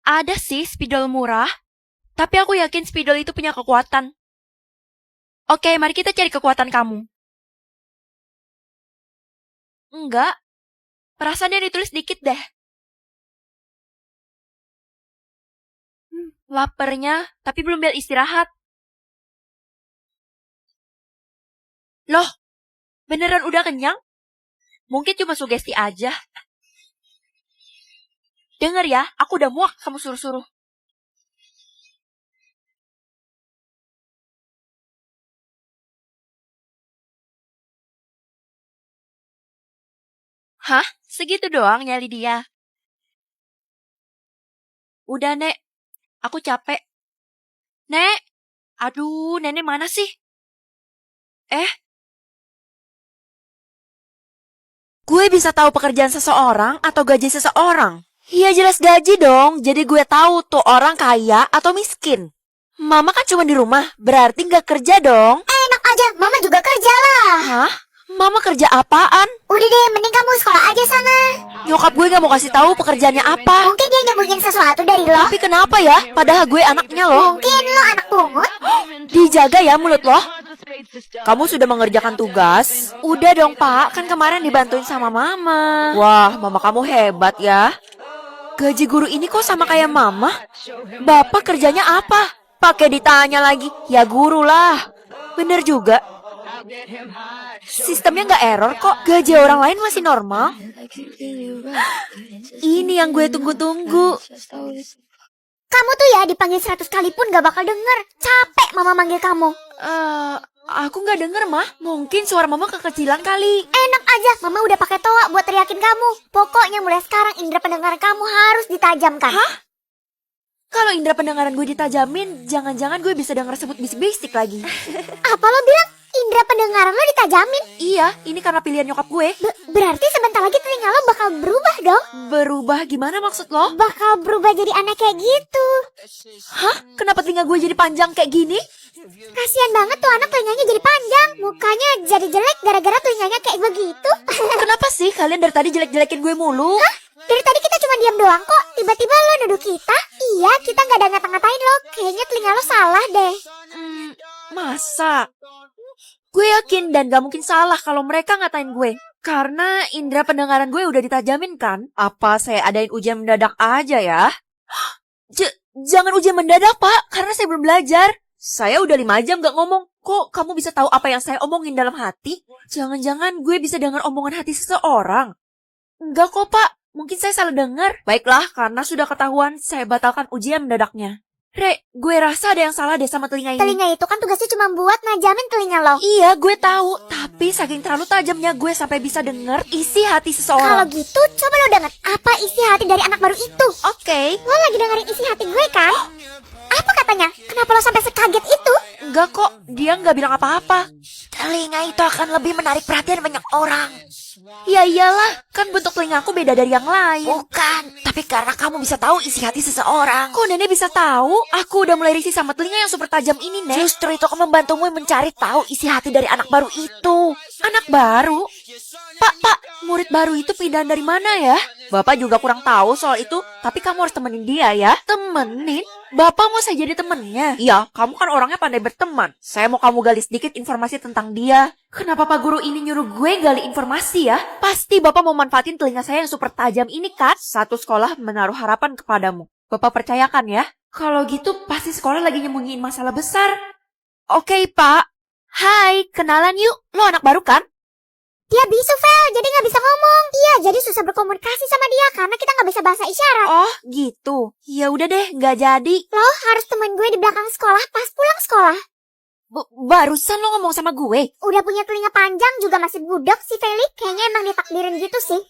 Ada sih spidol murah, tapi aku yakin spidol itu punya kekuatan. Oke, mari kita cari kekuatan kamu. Enggak, perasaan dia ditulis dikit deh. Laparnya, tapi belum bel istirahat. Loh, beneran udah kenyang? Mungkin cuma sugesti aja. Dengar ya, aku udah muak kamu suruh-suruh. Hah? Segitu doang nyali dia? Udah, Nek. Aku capek. Nek! Aduh, nenek mana sih? Gue bisa tahu pekerjaan seseorang atau gaji seseorang? Iya jelas gaji dong, jadi gue tahu tuh orang kaya atau miskin. Mama kan cuma di rumah, berarti nggak kerja dong. Enak aja, mama juga kerja lah. Hah? Mama kerja apaan? Udah deh, mending kamu sekolah aja sana. Nyokap gue gak mau kasih tahu pekerjaannya apa. Mungkin dia nyembunyiin sesuatu dari lo. Tapi kenapa ya? Padahal gue anaknya loh. Mungkin lo anak pungut. Dijaga ya mulut lo. Kamu sudah mengerjakan tugas? Udah dong pak, kan kemarin dibantuin sama mama. Wah, mama kamu hebat ya. Gaji guru ini kok sama kayak mama? Bapak kerjanya apa? Pakai ditanya lagi, ya guru lah. Bener juga. Sistemnya nggak error kok, gaji orang lain masih normal. Ini yang gue tunggu-tunggu. Kamu tuh ya dipanggil 100 kali pun gak bakal denger. Capek mama manggil kamu. Aku nggak denger mah. Mungkin suara mama kekecilan kali. Enak aja, mama udah pakai toa buat teriakin kamu. Pokoknya mulai sekarang indera pendengaran kamu harus ditajamkan. Hah? Kalau indera pendengaran gue ditajamin, jangan-jangan gue bisa denger sebut bisik-bisik lagi. Apa lo bilang? Indera pendengaran lo ditajamin? Iya, ini karena pilihan nyokap gue. Berarti sebentar lagi telinga lo bakal berubah dong? Berubah gimana maksud lo? Bakal berubah jadi aneh kayak gitu. Hah? Kenapa telinga gue jadi panjang kayak gini? Kasian banget tuh anak telinganya jadi panjang. Mukanya jadi jelek gara-gara telinganya kayak begitu. Kenapa sih kalian dari tadi jelek-jelekin gue mulu? Hah? Dari tadi kita cuma diam doang kok. Tiba-tiba lo nuduh kita. Iya, kita gak ada ngata-ngatain lo. Kayaknya telinga lo salah deh. Masa? Gue yakin dan gak mungkin salah kalau mereka ngatain gue. Karena indera pendengaran gue udah ditajamin kan? Apa saya adain ujian mendadak aja ya? Jangan ujian mendadak pak, karena saya belum belajar. Saya udah 5 jam gak ngomong. Kok kamu bisa tahu apa yang saya omongin dalam hati? Jangan-jangan gue bisa dengar omongan hati seseorang. Enggak kok pak, mungkin saya salah dengar. Baiklah, karena sudah ketahuan, saya batalkan ujian mendadaknya. Re, gue rasa ada yang salah deh sama telinga ini. Telinga itu kan tugasnya cuma buat najamin telinga lo. Iya, gue tahu. Tapi saking terlalu tajamnya gue sampai bisa denger isi hati seseorang. Kalau gitu, coba lo denger apa isi hati dari anak baru itu. Oke. Lo lagi dengerin isi hati gue kan? Apa katanya? Kenapa lo sampai sekaget itu? Enggak kok, dia nggak bilang apa-apa. Telinga itu akan lebih menarik perhatian banyak orang. Ya iyalah, kan bentuk telingaku beda dari yang lain. Bukan, tapi karena kamu bisa tahu isi hati seseorang. Kok nenek bisa tahu? Aku udah mulai risih sama telinga yang super tajam ini, Nek. Justru itu akan membantumu mencari tahu isi hati dari anak baru itu. Anak baru? Pak, murid baru itu pindahan dari mana ya? Bapak juga kurang tahu soal itu, tapi kamu harus temenin dia ya. Temenin? Bapak mau saya jadi temennya? Iya, kamu kan orangnya pandai berteman. Saya mau kamu gali sedikit informasi tentang dia. Kenapa Pak Guru ini nyuruh gue gali informasi ya? Pasti Bapak mau manfaatin telinga saya yang super tajam ini kan? Satu sekolah menaruh harapan kepadamu. Bapak percayakan ya? Kalau gitu pasti sekolah lagi nyembunyiin masalah besar. Oke, Pak. Hai, kenalan yuk. Lo anak baru kan? Dia bisu, Vel, jadi gak bisa ngomong. Iya, jadi susah berkomunikasi sama dia karena kita gak bisa bahasa isyarat. Oh, gitu. Ya udah deh, gak jadi. Lo harus temuin gue di belakang sekolah pas pulang sekolah. Barusan lo ngomong sama gue. Udah punya telinga panjang juga masih budak si Felix. Kayaknya emang ditakdirin gitu sih.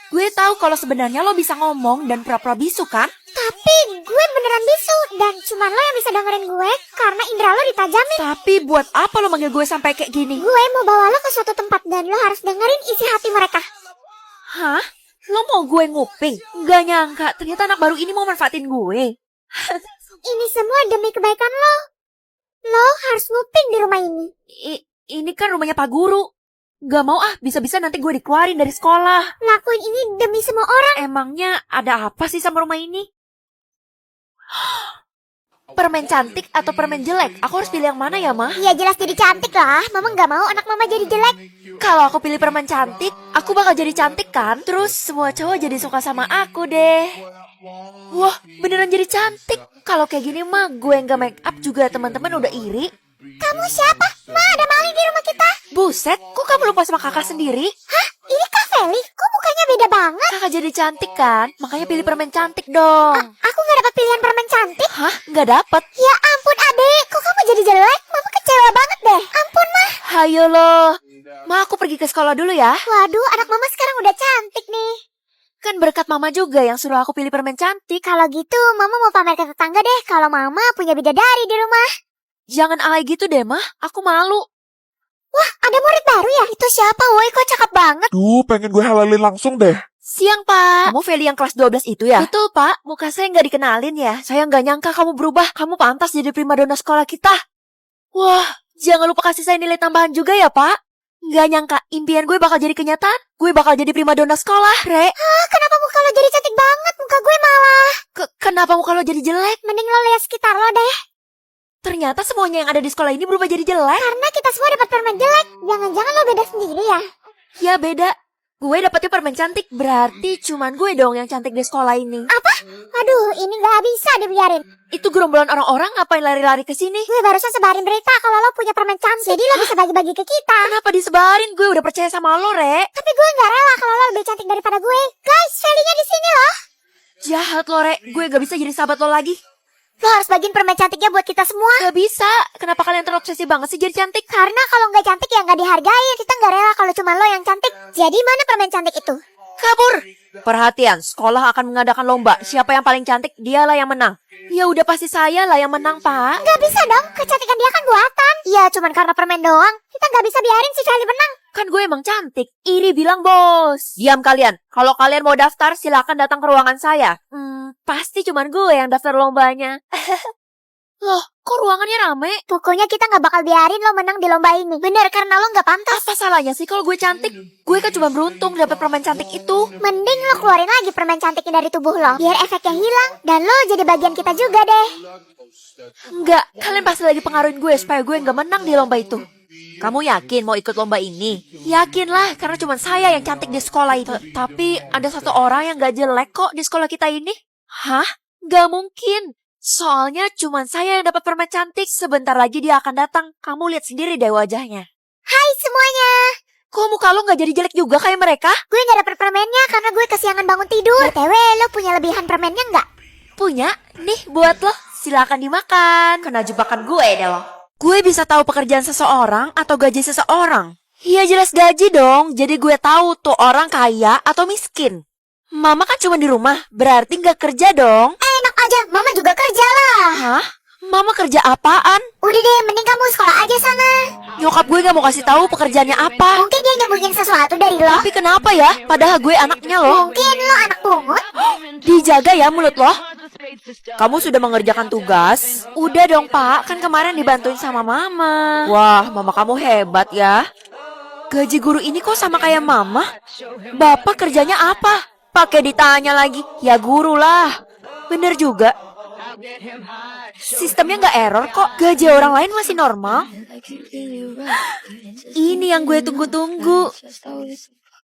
Gue tahu kalau sebenarnya lo bisa ngomong dan pura-pura bisu kan? Tapi gue beneran bisu dan cuman lo yang bisa dengerin gue karena indera lo ditajamin. Tapi buat apa lo manggil gue sampai kayak gini? Gue mau bawa lo ke suatu tempat dan lo harus dengerin isi hati mereka. Hah? Lo mau gue nguping? Gak nyangka, ternyata anak baru ini mau manfaatin gue. Ini semua demi kebaikan lo. Lo harus nguping di rumah ini. Ini kan rumahnya Pak Guru. Gak mau ah, bisa-bisa nanti gue dikeluarin dari sekolah. Lakuin ini demi semua orang. Emangnya ada apa sih sama rumah ini? Permen cantik atau permen jelek? Aku harus pilih yang mana ya, Ma? Ya jelas jadi cantik lah. Mama nggak mau anak mama jadi jelek. Kalau aku pilih permen cantik, aku bakal jadi cantik kan? Terus semua cowok jadi suka sama aku deh. Wah, beneran jadi cantik. Kalau kayak gini mah, gue yang gak make up juga teman-teman udah iri. Kamu siapa? Ma, ada maling di rumah kita. Buset, kok kamu lupa sama kakak sendiri? Hah? Ini Kak Feli? Kok mukanya beda banget? Kakak jadi cantik kan? Makanya pilih permen cantik dong. Aku nggak dapat pilihan permen cantik. Hah? Nggak dapet? Ya ampun adek, kok kamu jadi jelek? Mama kecewa banget deh. Ampun mah. Hayo loh. Ma, aku pergi ke sekolah dulu ya. Waduh, anak mama sekarang udah cantik nih. Kan berkat mama juga yang suruh aku pilih permen cantik. Kalau gitu, mama mau pamer ke tetangga deh kalau mama punya bidadari di rumah. Jangan alay gitu deh, Ma. Aku malu. Wah, ada murid baru ya? Itu siapa, woi? Kok cakep banget? Duh, pengen gue halalin langsung deh. Siang, Pak. Kamu Feli yang kelas 12 itu ya? Betul, Pak. Muka saya nggak dikenalin ya. Saya nggak nyangka kamu berubah. Kamu pantas jadi primadona sekolah kita. Wah, jangan lupa kasih saya nilai tambahan juga ya, Pak. Nggak nyangka impian gue bakal jadi kenyataan. Gue bakal jadi primadona sekolah, Re. Kenapa muka lo jadi cantik banget? Muka gue malah. Kenapa muka lo jadi jelek? Mending lo lihat sekitar lo deh. Ternyata semuanya yang ada di sekolah ini berubah jadi jelek. Karena kita semua dapat permen jelek. Jangan-jangan lo beda sendiri ya? Ya beda. Gue dapetnya permen cantik. Berarti cuman gue dong yang cantik di sekolah ini. Apa? Aduh, ini gak bisa dibiarin. Itu gerombolan orang-orang ngapain lari-lari ke sini? Gue barusan sebarin berita kalau lo punya permen cantik. Jadi lo bisa bagi-bagi ke kita. Kenapa disebarin? Gue udah percaya sama lo, Re. Tapi gue gak rela kalau lo lebih cantik daripada gue. Guys, Feli-nya di sini loh. Jahat lo, Re. Gue gak bisa jadi sahabat lo lagi. Lo harus bagiin permen cantiknya buat kita semua. Gak bisa. Kenapa kalian terobsesi banget sih jadi cantik? Karena kalau nggak cantik ya nggak dihargain. Kita nggak rela kalau cuma lo yang cantik. Jadi mana permen cantik itu? Kabur. Perhatian, sekolah akan mengadakan lomba. Siapa yang paling cantik, dialah yang menang. Ya udah pasti saya lah yang menang, Pak. Nggak bisa dong, kecantikan dia kan buatan. Iya, cuman karena permen doang. Kita nggak bisa biarin si Charlie menang. Kan gue emang cantik. Iri bilang bos. Diam kalian. Kalau kalian mau daftar, silakan datang ke ruangan saya. Pasti cuman gue yang daftar lombanya. Loh, kok ruangannya rame? Pokoknya kita nggak bakal biarin lo menang di lomba ini. Bener, karena lo nggak pantas. Apa salahnya sih kalau gue cantik? Gue kan cuma beruntung dapet permen cantik itu. Mending lo keluarin lagi permen cantiknya dari tubuh lo. Biar efeknya hilang. Dan lo jadi bagian kita juga deh. Enggak, kalian pasti lagi pengaruhin gue supaya gue nggak menang di lomba itu. Kamu yakin mau ikut lomba ini? Yakin lah, karena cuma saya yang cantik di sekolah itu. Tapi ada satu orang yang gak jelek kok di sekolah kita ini. Hah? Gak mungkin. Soalnya cuma saya yang dapat permen cantik. Sebentar lagi dia akan datang. Kamu lihat sendiri deh wajahnya. Hai semuanya. Kok muka lo gak jadi jelek juga kayak mereka? Gue nggak dapet permennya karena gue kesiangan bangun tidur. BTW, lo punya lebihan permennya nggak? Punya? Nih buat lo. Silakan dimakan. Kena jebakan gue deh lo. Gue bisa tahu pekerjaan seseorang atau gaji seseorang. Iya jelas gaji dong. Jadi gue tahu tuh orang kaya atau miskin. Mama kan cuma di rumah. Berarti gak kerja dong. Enak aja, mama juga kerja lah. Hah? Mama kerja apaan? Udah deh, mending kamu sekolah aja sana. Nyokap gue gak mau kasih tahu pekerjaannya apa. Mungkin dia nyembunyiin sesuatu dari lo. Tapi kenapa ya? Padahal gue anaknya loh. Mungkin lo anak pungut. Dijaga ya mulut lo. Kamu sudah mengerjakan tugas? Udah dong pak, kan kemarin dibantuin sama mama. Wah, mama kamu hebat ya. Gaji guru ini kok sama kayak mama? Bapak kerjanya apa? Pakai ditanya lagi. Ya guru lah. Bener juga. Sistemnya nggak error kok. Gaji orang lain masih normal. Ini yang gue tunggu-tunggu.